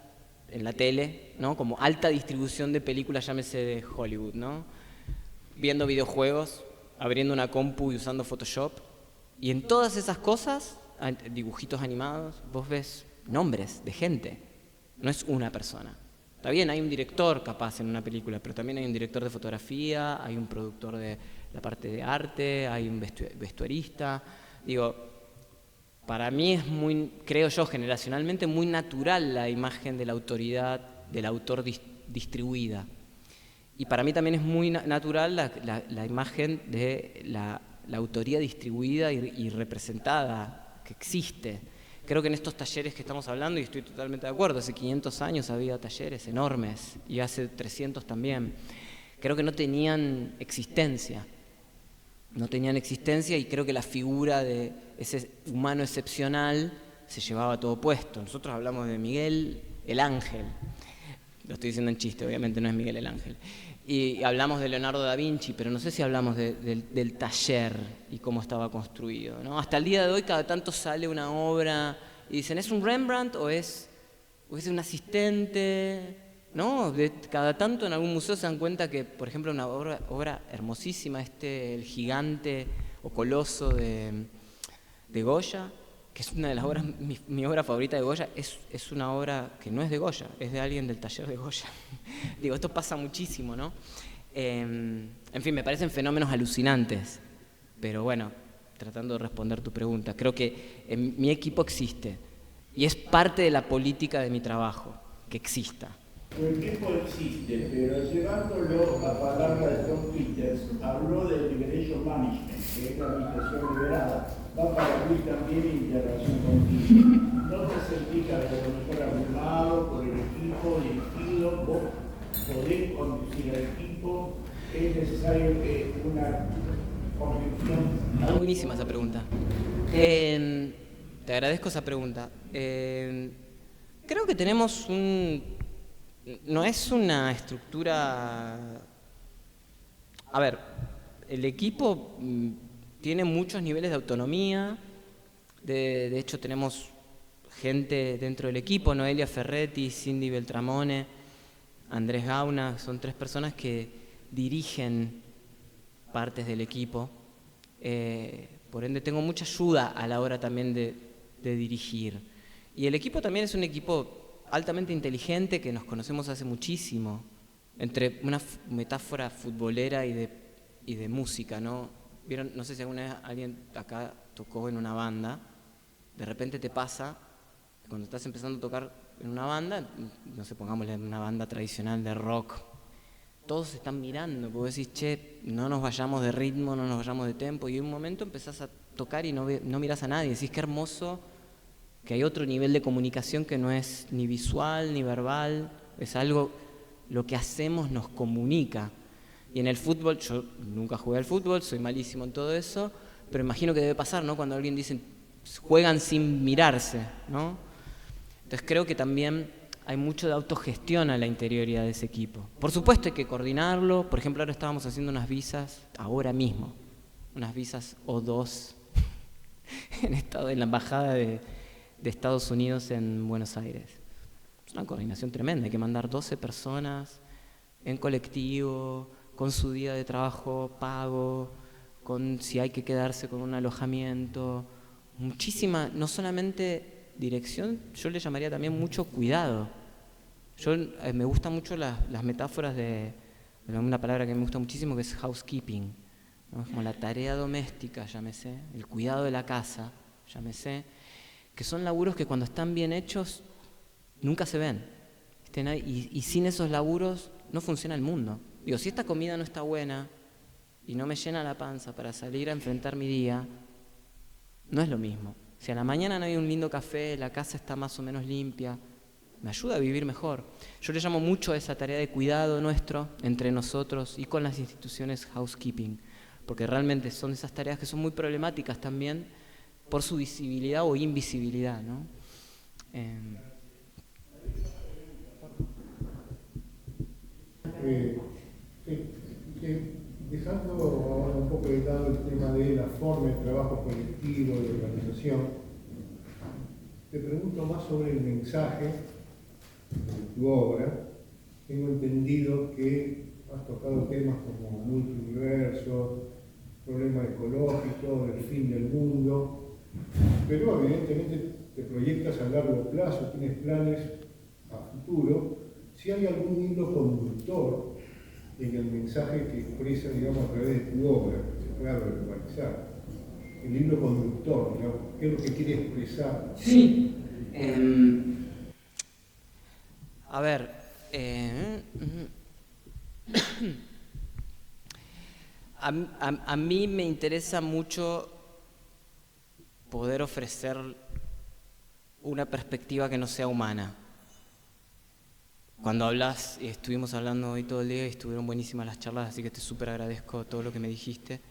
en la tele, ¿no? Como alta distribución de películas, llámese de Hollywood, ¿no? Viendo videojuegos, abriendo una compu y usando Photoshop. Y en todas esas cosas, dibujitos animados, vos ves nombres de gente. No es una persona. Está bien, hay un director capaz en una película, pero también hay un director de fotografía, hay un productor de la parte de arte, hay un vestuarista. Digo, para mí es muy, creo yo, generacionalmente muy natural la imagen de la autoridad, del autor distribuida. Y para mí también es muy natural la imagen de la autoría distribuida y representada, que existe. Creo que en estos talleres que estamos hablando, y estoy totalmente de acuerdo, hace 500 años había talleres enormes, y hace 300 también. Creo que no tenían existencia. No tenían existencia y creo que la figura de ese humano excepcional se llevaba todo puesto. Nosotros hablamos de Miguel el Ángel. Lo estoy diciendo en chiste, obviamente no es Miguel el Ángel. Y hablamos de Leonardo da Vinci, pero no sé si hablamos del taller y cómo estaba construido, ¿no? Hasta el día de hoy cada tanto sale una obra y dicen, ¿es un Rembrandt o es un asistente? ¿No? Cada tanto en algún museo se dan cuenta que, por ejemplo, una obra hermosísima, el gigante o coloso de Goya, que es una de las obras, mi obra favorita de Goya, es una obra que no es de Goya, es de alguien del taller de Goya. Digo, esto pasa muchísimo, ¿no? En fin, me parecen fenómenos alucinantes, pero bueno, tratando de responder tu pregunta, creo que mi equipo existe y es parte de la política de mi trabajo, que exista. El equipo existe, pero llevándolo a palabras de Tom Peters, habló de liberation management, que es la administración liberada. Va para Luis también en interacción contigo. ¿No te sentís a lo mejor abrumado por el equipo dirigido? ¿Vos podés conducir al equipo? ¿Es necesario que una conducción? Buenísima esa pregunta. Te agradezco esa pregunta. Creo que tenemos no es una estructura. A ver, el equipo tiene muchos niveles de autonomía. De hecho, tenemos gente dentro del equipo: Noelia Ferretti, Cindy Beltramone, Andrés Gauna. Son 3 personas que dirigen partes del equipo. Por ende, tengo mucha ayuda a la hora también de dirigir. Y el equipo también es un equipo altamente inteligente, que nos conocemos hace muchísimo, entre una metáfora futbolera y de música, ¿no? ¿Vieron? No sé si alguna vez alguien acá tocó en una banda, de repente te pasa, cuando estás empezando a tocar en una banda, no sé, pongámosle en una banda tradicional de rock, todos se están mirando, porque decís, che, no nos vayamos de ritmo, no nos vayamos de tempo, y en un momento empezás a tocar y no mirás a nadie, decís, qué hermoso que hay otro nivel de comunicación que no es ni visual ni verbal, es algo, lo que hacemos nos comunica. Y en el fútbol, yo nunca jugué al fútbol, soy malísimo en todo eso, pero imagino que debe pasar, ¿no? Cuando alguien dice, juegan sin mirarse, ¿no? Entonces creo que también hay mucho de autogestión a la interioridad de ese equipo. Por supuesto hay que coordinarlo, por ejemplo ahora estábamos haciendo unas visas, ahora mismo, unas visas O2 en la embajada de Estados Unidos en Buenos Aires. Es una coordinación tremenda, hay que mandar 12 personas, en colectivo, con su día de trabajo pago, con si hay que quedarse con un alojamiento, muchísima, no solamente dirección, yo le llamaría también mucho cuidado. Me gustan mucho las metáforas de una palabra que me gusta muchísimo, que es housekeeping, ¿no? Es como la tarea doméstica, llámese, el cuidado de la casa, llámese, que son laburos que cuando están bien hechos nunca se ven. Y sin esos laburos no funciona el mundo. Digo, si esta comida no está buena y no me llena la panza para salir a enfrentar mi día, no es lo mismo. Si a la mañana no hay un lindo café, la casa está más o menos limpia, me ayuda a vivir mejor. Yo le llamo mucho a esa tarea de cuidado nuestro, entre nosotros y con las instituciones housekeeping, porque realmente son esas tareas que son muy problemáticas también por su visibilidad o invisibilidad, ¿no? Dejando ahora un poco de lado el tema de la forma de trabajo colectivo, de organización, te pregunto más sobre el mensaje de tu obra. Tengo entendido que has tocado temas como multiuniverso, problema ecológico, el fin del mundo, pero evidentemente te proyectas a largo plazo, tienes planes a futuro. Si hay algún hilo conductor en el mensaje que expresa, digamos, a través de tu obra, que se pueda verbalizar, el hilo conductor, digamos, ¿qué es lo que quiere expresar? Sí. A ver, a mí me interesa mucho poder ofrecer una perspectiva que no sea humana. Cuando hablas, y estuvimos hablando hoy todo el día y estuvieron buenísimas las charlas, así que te súper agradezco todo lo que me dijiste.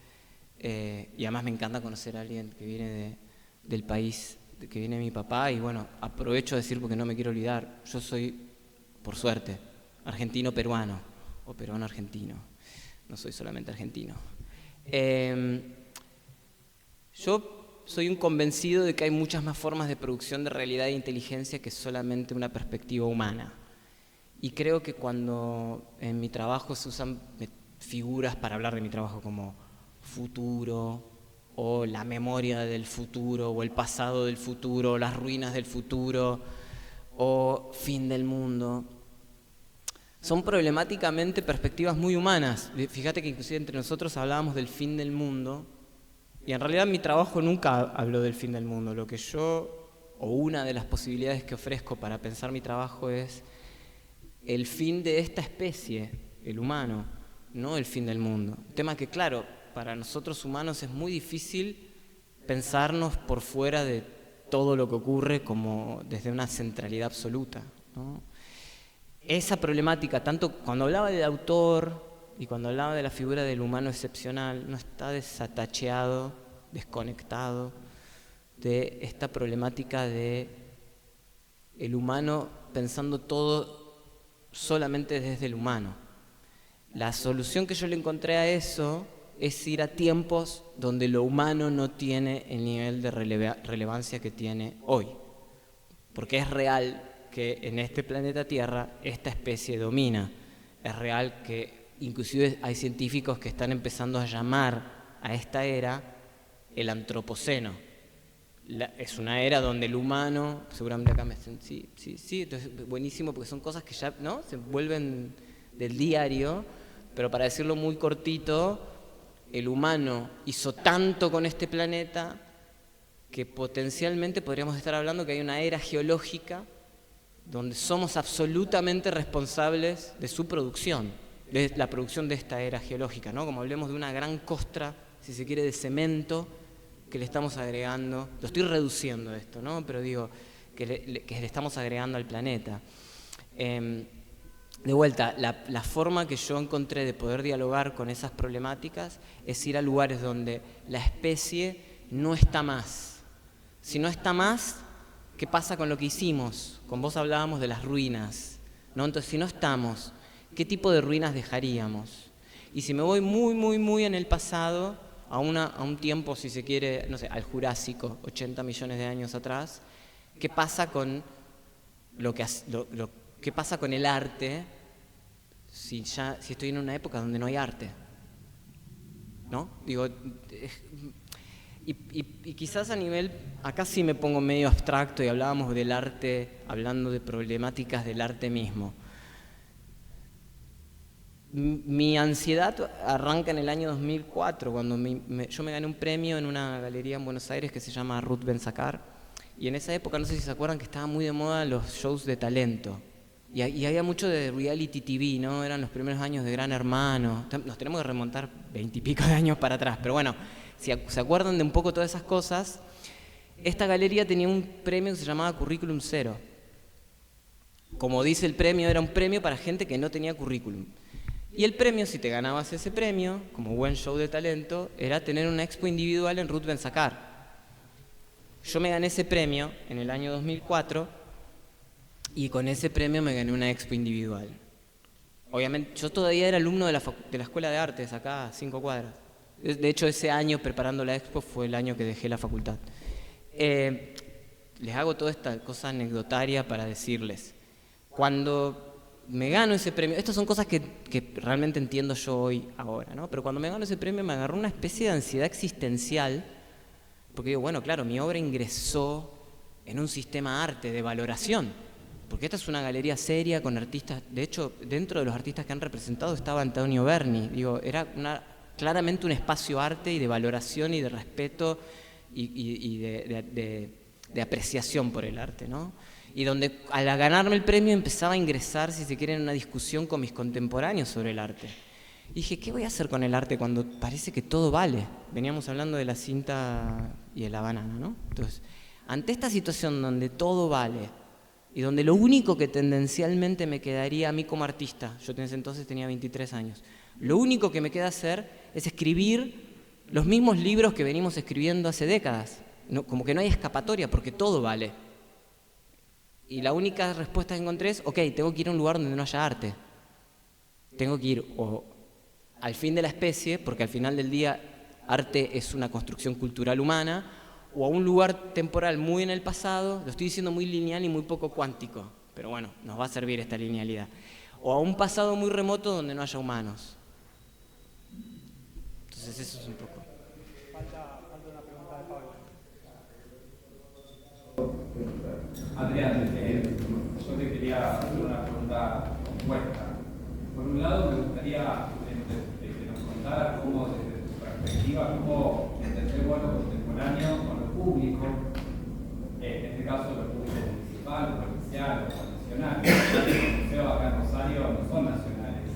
Y además me encanta conocer a alguien que viene del país, que viene mi papá, y bueno, aprovecho a decir porque no me quiero olvidar, yo soy, por suerte, argentino-peruano, o peruano-argentino, no soy solamente argentino. Yo soy un convencido de que hay muchas más formas de producción de realidad e inteligencia que solamente una perspectiva humana. Y creo que cuando en mi trabajo se usan figuras para hablar de mi trabajo como futuro, o la memoria del futuro, o el pasado del futuro, o las ruinas del futuro, o fin del mundo, son problemáticamente perspectivas muy humanas. Fíjate que inclusive entre nosotros hablábamos del fin del mundo, y en realidad mi trabajo nunca habló del fin del mundo. Lo que yo, o una de las posibilidades que ofrezco para pensar mi trabajo es el fin de esta especie, el humano, no el fin del mundo. Un tema que, claro, para nosotros humanos es muy difícil pensarnos por fuera de todo lo que ocurre como desde una centralidad absoluta, ¿no? Esa problemática, tanto cuando hablaba del autor y cuando hablaba de la figura del humano excepcional, no está desatacheado, desconectado de esta problemática de el humano pensando todo solamente desde el humano. La solución que yo le encontré a eso es ir a tiempos donde lo humano no tiene el nivel de relevancia que tiene hoy. Porque es real que en este planeta Tierra esta especie domina. Es real que inclusive hay científicos que están empezando a llamar a esta era el antropoceno. Es una era donde el humano, seguramente acá me dicen, sí, entonces buenísimo porque son cosas que ya, ¿no?, se vuelven del diario, pero para decirlo muy cortito, el humano hizo tanto con este planeta que potencialmente podríamos estar hablando que hay una era geológica donde somos absolutamente responsables de su producción, de la producción de esta era geológica, ¿no? Como hablemos de una gran costra, si se quiere, de cemento que le estamos agregando, lo estoy reduciendo esto, ¿no?, pero digo que le estamos agregando al planeta. De vuelta, la forma que yo encontré de poder dialogar con esas problemáticas es ir a lugares donde la especie no está más. Si no está más, ¿qué pasa con lo que hicimos? Con vos hablábamos de las ruinas, ¿no? Entonces, si no estamos, ¿qué tipo de ruinas dejaríamos? Y si me voy muy en el pasado, a un tiempo, si se quiere, no sé, al Jurásico, 80 millones de años atrás, ¿qué pasa con qué pasa con el arte si estoy en una época donde no hay arte? ¿No? Digo, y quizás a nivel, acá sí me pongo medio abstracto y hablábamos del arte, hablando de problemáticas del arte mismo. Mi ansiedad arranca en el año 2004, cuando yo me gané un premio en una galería en Buenos Aires que se llama Ruth Ben-Sakar, y en esa época, no sé si se acuerdan, que estaban muy de moda los shows de talento. Y había mucho de reality TV, ¿no? Eran los primeros años de Gran Hermano. Nos tenemos que remontar 20 y pico de años para atrás. Pero bueno, si se acuerdan de un poco todas esas cosas, esta galería tenía un premio que se llamaba Currículum Cero. Como dice el premio, era un premio para gente que no tenía currículum. Y el premio, si te ganabas ese premio, como buen show de talento, era tener una expo individual en Ruth Ben-Sakar. Yo me gané ese premio en el año 2004 y con ese premio me gané una expo individual. Obviamente, yo todavía era alumno de la Escuela de Artes, acá a 5 cuadras. De hecho, ese año preparando la expo fue el año que dejé la facultad. Les hago toda esta cosa anecdotaria para decirles, cuando me gano ese premio, estas son cosas que realmente entiendo yo hoy, ahora, ¿no? Pero cuando me gano ese premio me agarró una especie de ansiedad existencial, porque digo, bueno, claro, mi obra ingresó en un sistema arte de valoración. Porque esta es una galería seria con artistas, de hecho, dentro de los artistas que han representado estaba Antonio Berni. Digo, era claramente un espacio arte y de valoración y de respeto y de apreciación por el arte, ¿no? Y donde al ganarme el premio empezaba a ingresar, si se quiere, en una discusión con mis contemporáneos sobre el arte. Y dije, ¿qué voy a hacer con el arte cuando parece que todo vale? Veníamos hablando de la cinta y de la banana, ¿no? Entonces, ante esta situación donde todo vale, y donde lo único que tendencialmente me quedaría a mí como artista, yo en ese entonces tenía 23 años, lo único que me queda hacer es escribir los mismos libros que venimos escribiendo hace décadas. No, como que no hay escapatoria porque todo vale. Y la única respuesta que encontré es, ok, tengo que ir a un lugar donde no haya arte. Tengo que ir o al fin de la especie, porque al final del día arte es una construcción cultural humana, o a un lugar temporal muy en el pasado, lo estoy diciendo muy lineal y muy poco cuántico, pero bueno, nos va a servir esta linealidad, o a un pasado muy remoto donde no haya humanos. Entonces eso es un poco. Falta una pregunta de Pablo. Adrián, yo te quería hacer una pregunta compuesta. Por un lado, me gustaría que nos contaras cómo, desde tu perspectiva, cómo entender lo contemporáneo con lo público, en este caso lo público municipal, lo provincial, lo nacional. Los museos acá en Rosario no son nacionales.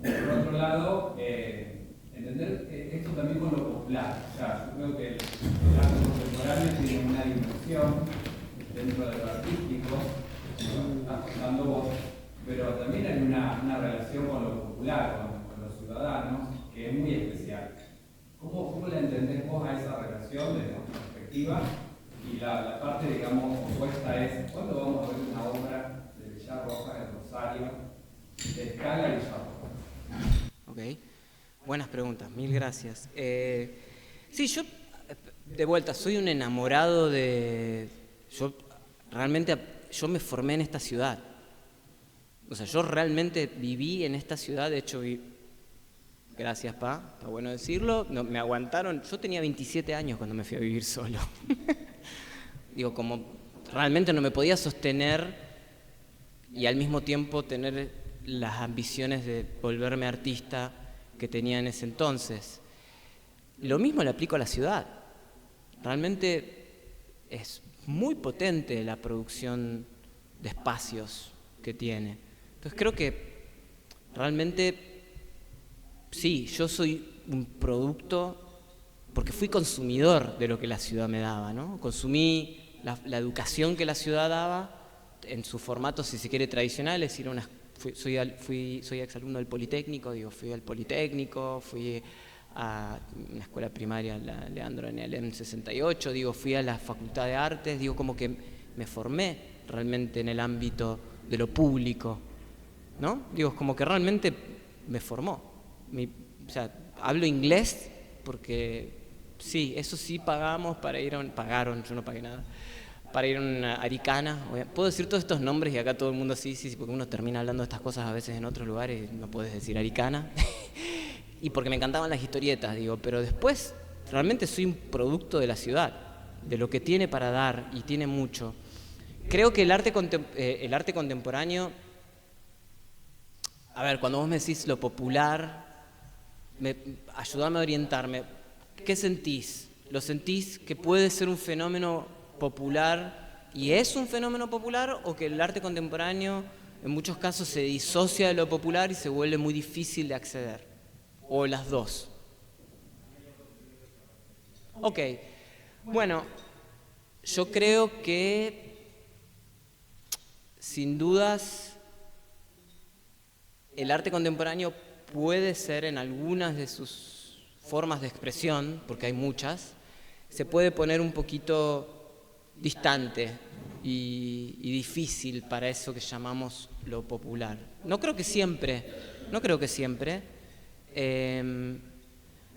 Por otro lado, entender esto también con lo popular. O sea, yo creo que el arte contemporáneo tiene una dimensión dentro de lo artístico, lo estás contando vos, pero también hay una relación con lo popular, con los ciudadanos, que es muy especial. ¿Cómo la entendés vos a esa relación desde tu perspectiva? Y la parte, digamos, opuesta es, ¿cuándo vamos a ver una obra de Villarroja, de Rosario, de escala Villarroja? Ok, buenas preguntas, mil gracias. Sí, yo, de vuelta, soy un enamorado de... Yo me formé en esta ciudad. O sea, yo realmente viví en esta ciudad, de hecho, gracias, Pa, está bueno decirlo, no, me aguantaron, yo tenía 27 años cuando me fui a vivir solo. Digo, como realmente no me podía sostener y al mismo tiempo tener las ambiciones de volverme artista que tenía en ese entonces. Lo mismo le aplico a la ciudad. Realmente es muy potente la producción de espacios que tiene. Entonces creo que realmente sí, yo soy un producto porque fui consumidor de lo que la ciudad me daba, ¿no? Consumí la educación que la ciudad daba en su formato, si se quiere, tradicional, es decir, soy exalumno del Politécnico, fui al Politécnico, fui a una escuela primaria, la Leandro en el 68, fui a la Facultad de Artes, como que me formé realmente en el ámbito de lo público, ¿no? Como que realmente me formó. O sea, hablo inglés porque sí, eso sí pagamos para ir pagaron, yo no pagué nada, para ir a una Aricana. Puedo decir todos estos nombres y acá todo el mundo sí, porque uno termina hablando de estas cosas a veces en otros lugares y no puedes decir Aricana. Y porque me encantaban las historietas, digo, pero después realmente soy un producto de la ciudad, de lo que tiene para dar, y tiene mucho. Creo que el arte contemporáneo, a ver, cuando vos me decís lo popular, ayúdame a orientarme. ¿Qué sentís? ¿Lo sentís que puede ser un fenómeno popular y es un fenómeno popular, o que el arte contemporáneo en muchos casos se disocia de lo popular y se vuelve muy difícil de acceder? ¿O las dos? Ok, bueno, yo creo que sin dudas el arte contemporáneo puede ser, en algunas de sus formas de expresión, porque hay muchas, se puede poner un poquito distante y difícil para eso que llamamos lo popular. No creo que siempre.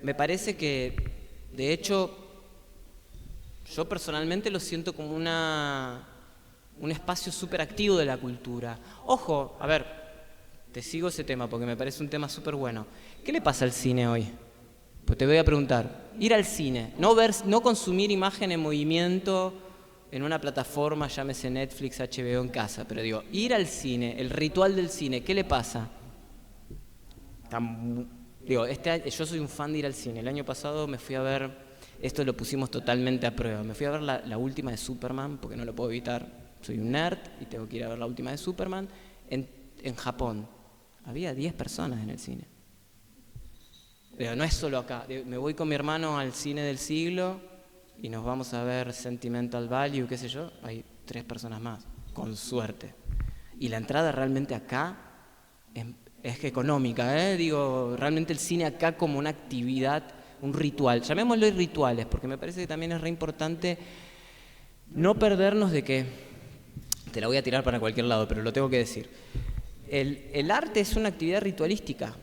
Me parece que, de hecho, yo personalmente lo siento como un espacio súper activo de la cultura. Ojo, a ver, te sigo ese tema porque me parece un tema súper bueno. ¿Qué le pasa al cine hoy? Pues te voy a preguntar. Ir al cine, no consumir imagen en movimiento en una plataforma, llámese Netflix, HBO, en casa, pero digo, ir al cine, el ritual del cine, ¿qué le pasa? Yo soy un fan de ir al cine. El año pasado me fui a ver, esto lo pusimos totalmente a prueba, me fui a ver la última de Superman, porque no lo puedo evitar, soy un nerd y tengo que ir a ver la última de Superman, en Japón. Había 10 personas en el cine. No es solo acá. Me voy con mi hermano al cine del siglo y nos vamos a ver Sentimental Value, qué sé yo, hay 3 personas más, con suerte. Y la entrada realmente acá es económica, realmente el cine acá como una actividad, un ritual, llamémoslo rituales, porque me parece que también es re importante no perdernos de que, te la voy a tirar para cualquier lado, pero lo tengo que decir. El arte es una actividad ritualística.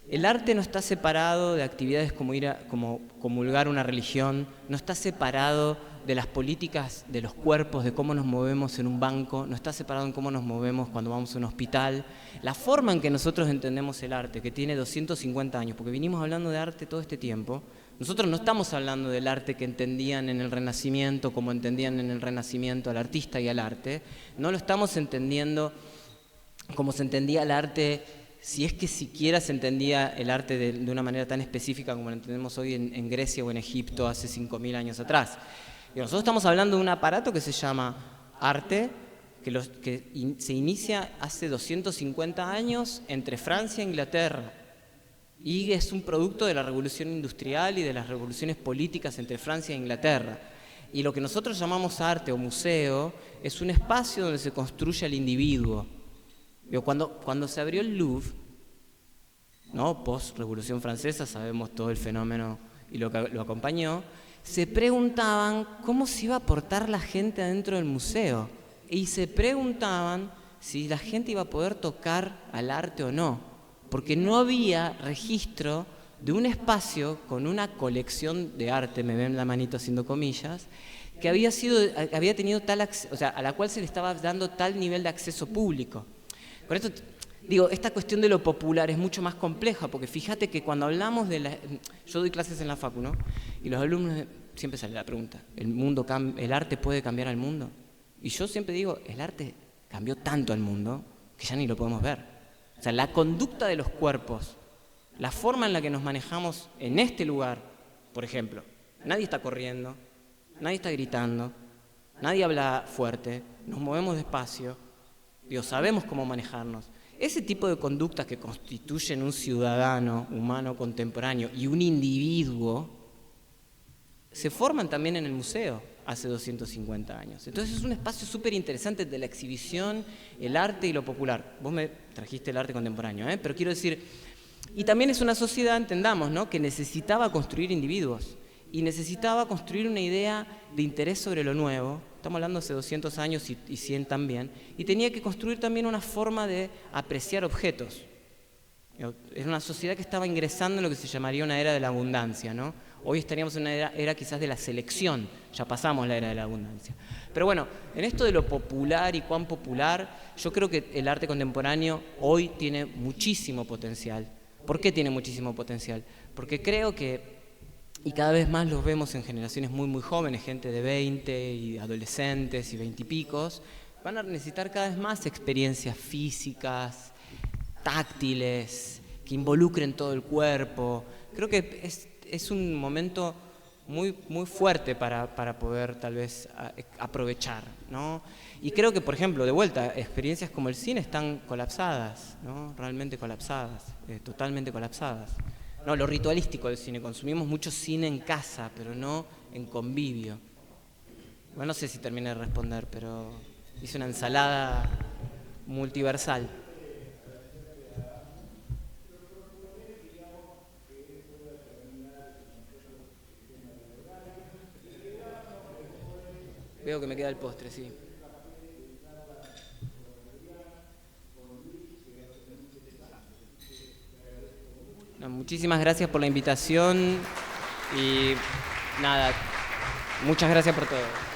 El arte no está separado de actividades como comulgar una religión, no está separado de las políticas de los cuerpos, de cómo nos movemos en un banco, no está separado en cómo nos movemos cuando vamos a un hospital. La forma en que nosotros entendemos el arte, que tiene 250 años, porque vinimos hablando de arte todo este tiempo, nosotros no estamos hablando del arte que entendían en el Renacimiento, como entendían en el Renacimiento al artista y al arte, no lo estamos entendiendo como se entendía el arte, si es que siquiera se entendía el arte de una manera tan específica como lo entendemos hoy en Grecia o en Egipto hace 5.000 años atrás. Y nosotros estamos hablando de un aparato que se llama arte, que se inicia hace 250 años entre Francia e Inglaterra. Y es un producto de la revolución industrial y de las revoluciones políticas entre Francia e Inglaterra. Y lo que nosotros llamamos arte o museo es un espacio donde se construye el individuo. Cuando se abrió el Louvre, ¿no? Post-Revolución Francesa, sabemos todo el fenómeno y lo que lo acompañó, se preguntaban cómo se iba a portar la gente adentro del museo. Y se preguntaban si la gente iba a poder tocar al arte o no, porque no había registro de un espacio con una colección de arte, me ven la manito haciendo comillas, que había tenido a la cual se le estaba dando tal nivel de acceso público. Con esto digo, esta cuestión de lo popular es mucho más compleja, porque fíjate que cuando hablamos yo doy clases en la facu, ¿no? Y los alumnos siempre sale la pregunta, ¿el arte puede cambiar al mundo? Y yo siempre digo, el arte cambió tanto al mundo que ya ni lo podemos ver. O sea, la conducta de los cuerpos, la forma en la que nos manejamos en este lugar, por ejemplo, nadie está corriendo, nadie está gritando, nadie habla fuerte, nos movemos despacio, sabemos cómo manejarnos. Ese tipo de conductas que constituyen un ciudadano humano contemporáneo y un individuo se forman también en el museo hace 250 años. Entonces es un espacio súper interesante de la exhibición, el arte y lo popular. Vos me trajiste el arte contemporáneo, pero quiero decir, y también es una sociedad, entendamos, ¿no?, que necesitaba construir individuos y necesitaba construir una idea de interés sobre lo nuevo. Estamos hablando hace 200 años y 100 también, y tenía que construir también una forma de apreciar objetos. Era una sociedad que estaba ingresando en lo que se llamaría una era de la abundancia, ¿no? Hoy estaríamos en una era quizás de la selección, ya pasamos la era de la abundancia. Pero bueno, en esto de lo popular y cuán popular, yo creo que el arte contemporáneo hoy tiene muchísimo potencial. ¿Por qué tiene muchísimo potencial? Porque creo que, y cada vez más los vemos en generaciones muy muy jóvenes, gente de 20 y adolescentes y 20 y picos, van a necesitar cada vez más experiencias físicas, táctiles, que involucren todo el cuerpo. Creo que es un momento muy fuerte para poder tal vez aprovechar, ¿no? Y creo que, por ejemplo, de vuelta, experiencias como el cine están colapsadas, ¿no? Realmente colapsadas, totalmente colapsadas. No, lo ritualístico del cine, consumimos mucho cine en casa, pero no en convivio. Bueno, no sé si terminé de responder, pero hice una ensalada multiversal. Veo que me queda el postre, sí. No, muchísimas gracias por la invitación y nada, muchas gracias por todo.